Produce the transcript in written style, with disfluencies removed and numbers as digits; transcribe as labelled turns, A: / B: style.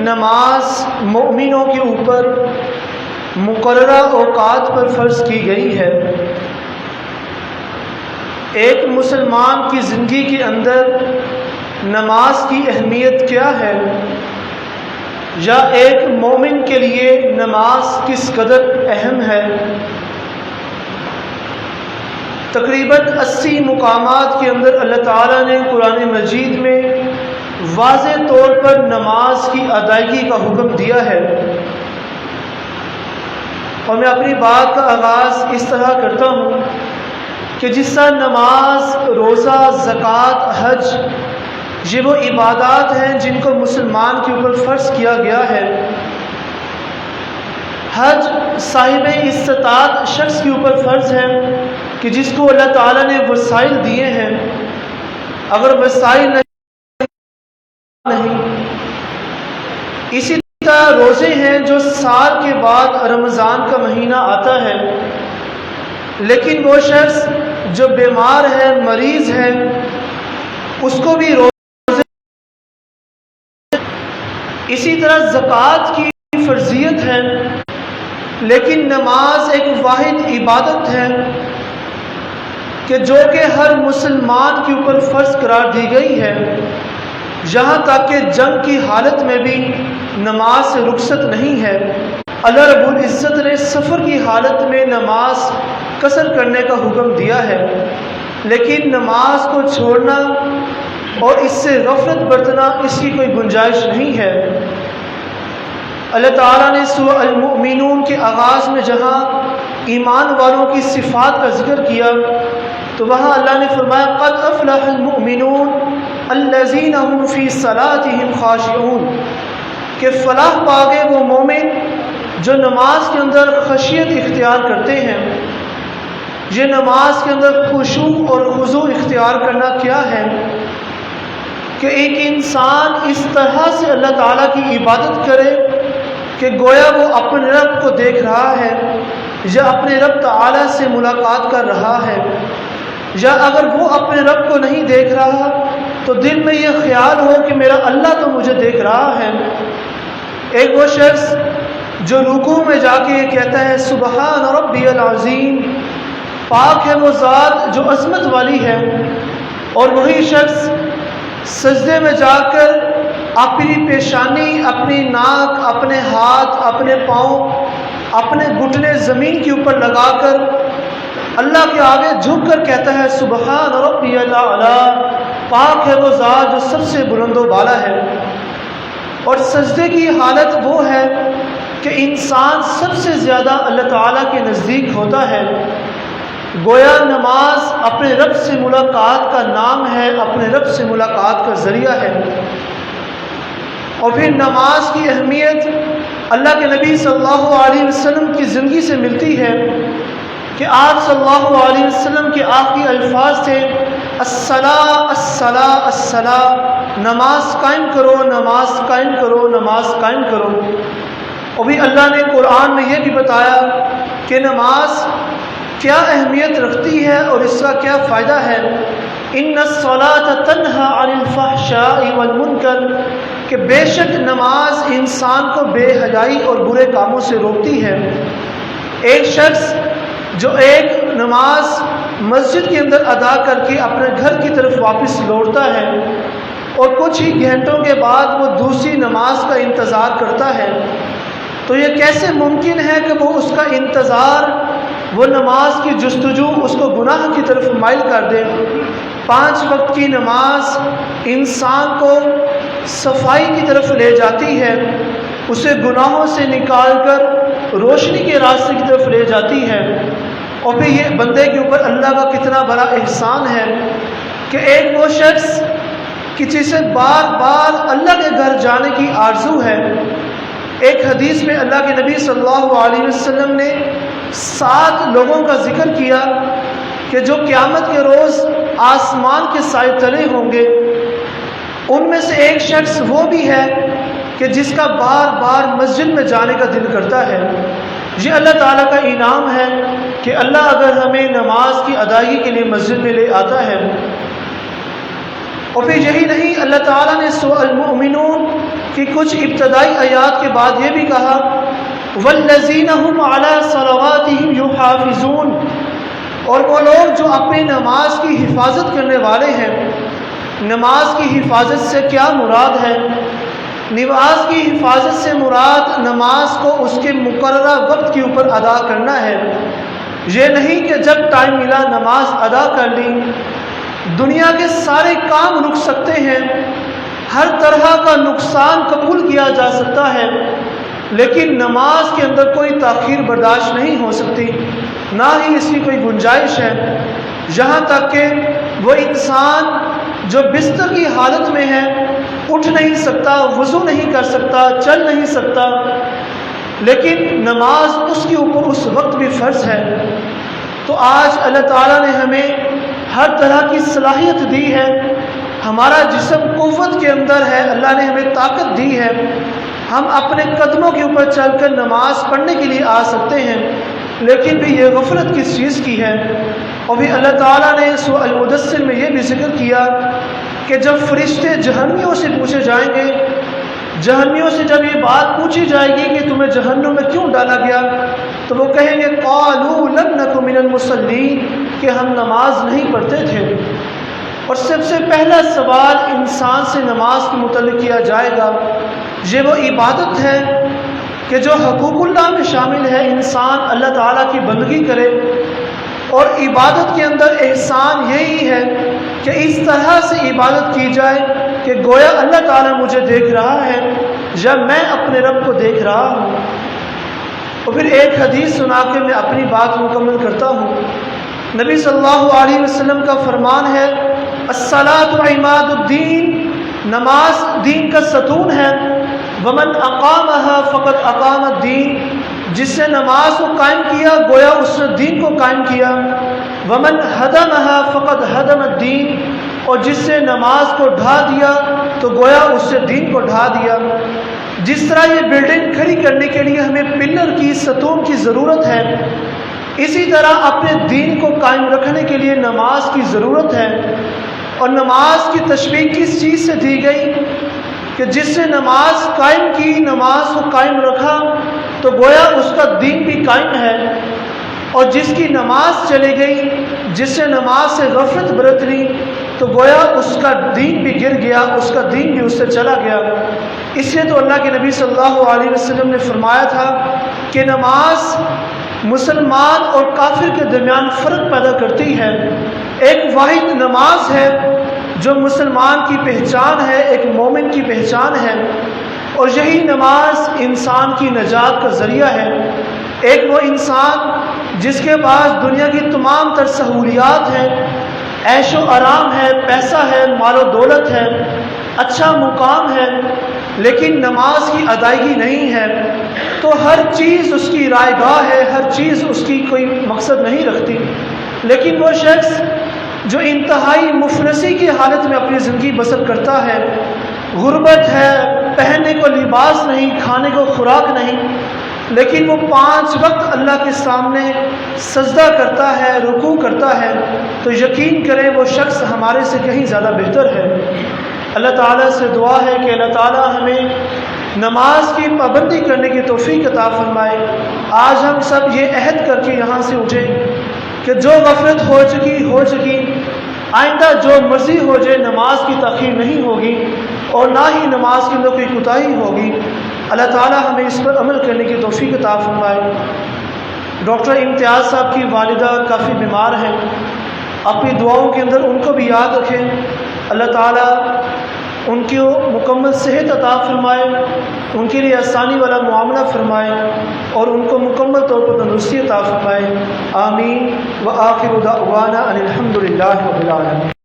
A: نماز مومنوں کے اوپر مقررہ اوقات پر فرض کی گئی ہے، ایک مسلمان کی زندگی کے اندر نماز کی اہمیت کیا ہے، یا ایک مومن کے لیے نماز کس قدر اہم ہے۔ تقریباً 80 مقامات کے اندر اللہ تعالیٰ نے قرآن مجید میں واضح طور پر نماز کی ادائیگی کا حکم دیا ہے، اور میں اپنی بات کا آغاز اس طرح کرتا ہوں کہ جس طرح نماز، روزہ، زکوٰۃ، حج یہ وہ عبادات ہیں جن کو مسلمان کے اوپر فرض کیا گیا ہے۔ حج صاحب استطاعت شخص کے اوپر فرض ہے کہ جس کو اللہ تعالیٰ نے وسائل دیے ہیں، اگر وسائل نہیں۔ اسی طرح روزے ہیں جو سال کے بعد رمضان کا مہینہ آتا ہے، لیکن وہ شخص جو بیمار ہے، مریض ہے، اس کو بھی روزے۔ اسی طرح زکوٰۃ کی فرضیت ہے، لیکن نماز ایک واحد عبادت ہے کہ جو کہ ہر مسلمان کے اوپر فرض قرار دی گئی ہے، یہاں تک کہ جنگ کی حالت میں بھی نماز سے رخصت نہیں ہے۔ اللہ رب العزت نے سفر کی حالت میں نماز قصر کرنے کا حکم دیا ہے، لیکن نماز کو چھوڑنا اور اس سے غفلت برتنا اس کی کوئی گنجائش نہیں ہے۔ اللہ تعالیٰ نے سورہ المؤمنون کے آغاز میں جہاں ایمان والوں کی صفات کا ذکر کیا تو وہاں اللہ نے فرمایا قد افلح المؤمنون الذین هم فی صلاتهم خاشعون، کہ فلاح پا گئے وہ مومن جو نماز کے اندر خشیت اختیار کرتے ہیں۔ یہ نماز کے اندر خشوع اور خضوع اختیار کرنا کیا ہے کہ ایک انسان اس طرح سے اللہ تعالیٰ کی عبادت کرے کہ گویا وہ اپنے رب کو دیکھ رہا ہے، یا اپنے رب تعالیٰ سے ملاقات کر رہا ہے، یا اگر وہ اپنے رب کو نہیں دیکھ رہا تو دل میں یہ خیال ہو کہ میرا اللہ تو مجھے دیکھ رہا ہے۔ ایک وہ شخص جو رکوع میں جا کے یہ کہتا ہے سبحان ربی العظیم، پاک ہے وہ ذات جو عظمت والی ہے، اور وہی شخص سجدے میں جا کر اپنی پیشانی، اپنی ناک، اپنے ہاتھ، اپنے پاؤں، اپنے گھٹنے زمین کے اوپر لگا کر اللہ کے آگے جھک کر کہتا ہے سبحان ربی الاعلی، پاک ہے وہ ذات جو سب سے بلند و بالا ہے۔ اور سجدے کی حالت وہ ہے کہ انسان سب سے زیادہ اللہ تعالیٰ کے نزدیک ہوتا ہے، گویا نماز اپنے رب سے ملاقات کا نام ہے، اپنے رب سے ملاقات کا ذریعہ ہے۔ اور پھر نماز کی اہمیت اللہ کے نبی صلی اللہ علیہ وسلم کی زندگی سے ملتی ہے کہ آپ صلی اللہ علیہ وسلم کے آخری الفاظ تھے الصلاۃ الصلاۃ الصلاۃ، نماز قائم کرو، نماز قائم کرو، نماز قائم کرو۔ اور بھی اللہ نے قرآن میں یہ بھی بتایا کہ نماز کیا اہمیت رکھتی ہے اور اس کا کیا فائدہ ہے۔ ان الصلاۃ تنہی عن الفحشاء والمنکر، کہ بے شک نماز انسان کو بے حیائی اور برے کاموں سے روکتی ہے۔ ایک شخص جو ایک نماز مسجد کے اندر ادا کر کے اپنے گھر کی طرف واپس لوٹتا ہے اور کچھ ہی گھنٹوں کے بعد وہ دوسری نماز کا انتظار کرتا ہے، تو یہ کیسے ممکن ہے کہ وہ اس کا انتظار، وہ نماز کی جستجو اس کو گناہ کی طرف مائل کر دے۔ 5 وقت کی نماز انسان کو صفائی کی طرف لے جاتی ہے، اسے گناہوں سے نکال کر روشنی کے راستے کی طرف لے جاتی ہے۔ اور پھر یہ بندے کے اوپر اللہ کا کتنا بڑا احسان ہے کہ ایک وہ شخص کہ جسے بار بار اللہ کے گھر جانے کی آرزو ہے۔ ایک حدیث میں اللہ کے نبی صلی اللہ علیہ وسلم نے 7 لوگوں کا ذکر کیا کہ جو قیامت کے روز آسمان کے سائے تلے ہوں گے۔ ان میں سے ایک شخص وہ بھی ہے کہ جس کا بار بار مسجد میں جانے کا دل کرتا ہے۔ یہ اللہ تعالیٰ کا انعام ہے کہ اللہ اگر ہمیں نماز کی ادائیگی کے لیے مسجد میں لے آتا ہے۔ اور پھر یہی نہیں، اللہ تعالیٰ نے سورہ المؤمنون کی کچھ ابتدائی آیات کے بعد یہ بھی کہا والذین هم علی صلواتہم یحافظون، اور وہ لوگ جو اپنی نماز کی حفاظت کرنے والے ہیں۔ نماز کی حفاظت سے کیا مراد ہے؟ نماز کی حفاظت سے مراد نماز کو اس کے مقررہ وقت کے اوپر ادا کرنا ہے۔ یہ نہیں کہ جب ٹائم ملا نماز ادا کر لی۔ دنیا کے سارے کام رک سکتے ہیں، ہر طرح کا نقصان قبول کیا جا سکتا ہے، لیکن نماز کے اندر کوئی تاخیر برداشت نہیں ہو سکتی، نہ ہی اس کی کوئی گنجائش ہے۔ یہاں تک کہ وہ انسان جو بستر کی حالت میں ہے، اٹھ نہیں سکتا، وضو نہیں کر سکتا، چل نہیں سکتا، لیکن نماز اس کے اوپر اس وقت بھی فرض ہے۔ تو آج اللہ تعالیٰ نے ہمیں ہر طرح کی صلاحیت دی ہے، ہمارا جسم قوت کے اندر ہے، اللہ نے ہمیں طاقت دی ہے، ہم اپنے قدموں کے اوپر چل کر نماز پڑھنے کے لیے آ سکتے ہیں، لیکن بھی یہ غفلت کس چیز کی ہے؟ اور بھی اللہ تعالیٰ نے سورہ المدثر میں یہ بھی ذکر کیا کہ جب فرشتے جہنمیوں سے پوچھے جائیں گے، جہنمیوں سے جب یہ بات پوچھی جائے گی کہ تمہیں جہنم میں کیوں ڈالا گیا، تو وہ کہیں گے قالوا لم نک من المصلین، کہ ہم نماز نہیں پڑھتے تھے۔ اور سب سے پہلا سوال انسان سے نماز کے متعلق کیا جائے گا، یہ وہ عبادت ہے کہ جو حقوق اللہ میں شامل ہے، انسان اللہ تعالیٰ کی بندگی کرے، اور عبادت کے اندر احسان یہی ہے کہ اس طرح سے عبادت کی جائے کہ گویا اللہ تعالیٰ مجھے دیکھ رہا ہے یا میں اپنے رب کو دیکھ رہا ہوں۔ اور پھر ایک حدیث سنا کے میں اپنی بات مکمل کرتا ہوں۔ نبی صلی اللہ علیہ وسلم کا فرمان ہے الصلاۃ عماد الدین، نماز دین کا ستون ہے، ومن اقامها فقد اقام الدین، جس نے نماز کو قائم کیا گویا اس نے دین کو قائم کیا، ومن ہدمها فقد ہدم الدین، اور جس سے نماز کو ڈھا دیا تو گویا اس سے دین کو ڈھا دیا۔ جس طرح یہ بلڈنگ کھڑی کرنے کے لیے ہمیں پلر کی، ستون کی ضرورت ہے، اسی طرح اپنے دین کو قائم رکھنے کے لیے نماز کی ضرورت ہے۔ اور نماز کی تشبیہ کس چیز سے دی گئی کہ جس سے نماز قائم کی، نماز کو قائم رکھا تو گویا اس کا دین بھی قائم ہے، اور جس کی نماز چلی گئی، جس سے نماز سے غفلت برت لی تو گویا اس کا دین بھی گر گیا، اس کا دین بھی اس سے چلا گیا۔ اس لیے تو اللہ کے نبی صلی اللہ علیہ وسلم نے فرمایا تھا کہ نماز مسلمان اور کافر کے درمیان فرق پیدا کرتی ہے۔ ایک واحد نماز ہے جو مسلمان کی پہچان ہے، ایک مومن کی پہچان ہے، اور یہی نماز انسان کی نجات کا ذریعہ ہے۔ ایک وہ انسان جس کے پاس دنیا کی تمام تر سہولیات ہیں، عیش و آرام ہے، پیسہ ہے، مال و دولت ہے، اچھا مقام ہے، لیکن نماز کی ادائیگی نہیں ہے، تو ہر چیز اس کی رائے گاہ ہے، ہر چیز اس کی کوئی مقصد نہیں رکھتی۔ لیکن وہ شخص جو انتہائی مفلسی کی حالت میں اپنی زندگی بسر کرتا ہے، غربت ہے، پہننے کو لباس نہیں، کھانے کو خوراک نہیں، لیکن وہ 5 وقت اللہ کے سامنے سجدہ کرتا ہے، رکوع کرتا ہے، تو یقین کریں وہ شخص ہمارے سے کہیں زیادہ بہتر ہے۔ اللہ تعالیٰ سے دعا ہے کہ اللہ تعالیٰ ہمیں نماز کی پابندی کرنے کی توفیق عطا فرمائے۔ آج ہم سب یہ عہد کر کے یہاں سے اٹھیں کہ جو غفلت ہو چکی، آئندہ جو مرضی ہو جائے نماز کی تاخیر نہیں ہوگی، اور نہ ہی نماز کے اندر کوئی کوتاہی ہوگی۔ اللہ تعالیٰ ہمیں اس پر عمل کرنے کی توفیق عطا فرمائے۔ ڈاکٹر امتیاز صاحب کی والدہ کافی بیمار ہیں، اپنی دعاؤں کے اندر ان کو بھی یاد رکھیں۔ اللہ تعالیٰ ان کو مکمل صحت عطا فرمائے، ان کے لیے آسانی والا معاملہ فرمائے، اور ان کو مکمل طور پر تندرستی عطا فرمائے۔ آمین۔ وآخر دعوانا ان الحمد للہ رب العالمین۔